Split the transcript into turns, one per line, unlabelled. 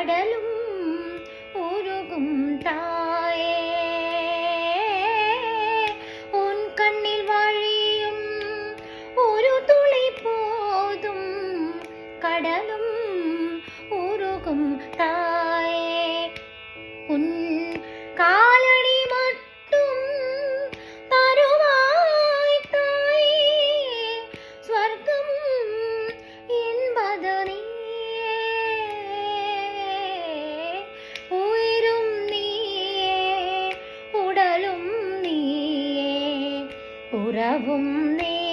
கடலும் உருகும் தாயே. உன் கண்ணில் வழியும் ஒரு துளி போதும் கடலும் உருகும் தாயே. உன் காலடி மட்டும் தருவாய் தாயே, ஸ்வர்க்கம் என்பது நீயே. உயிரும் நீயே, உடலும் நீயே, உறவும் நீ.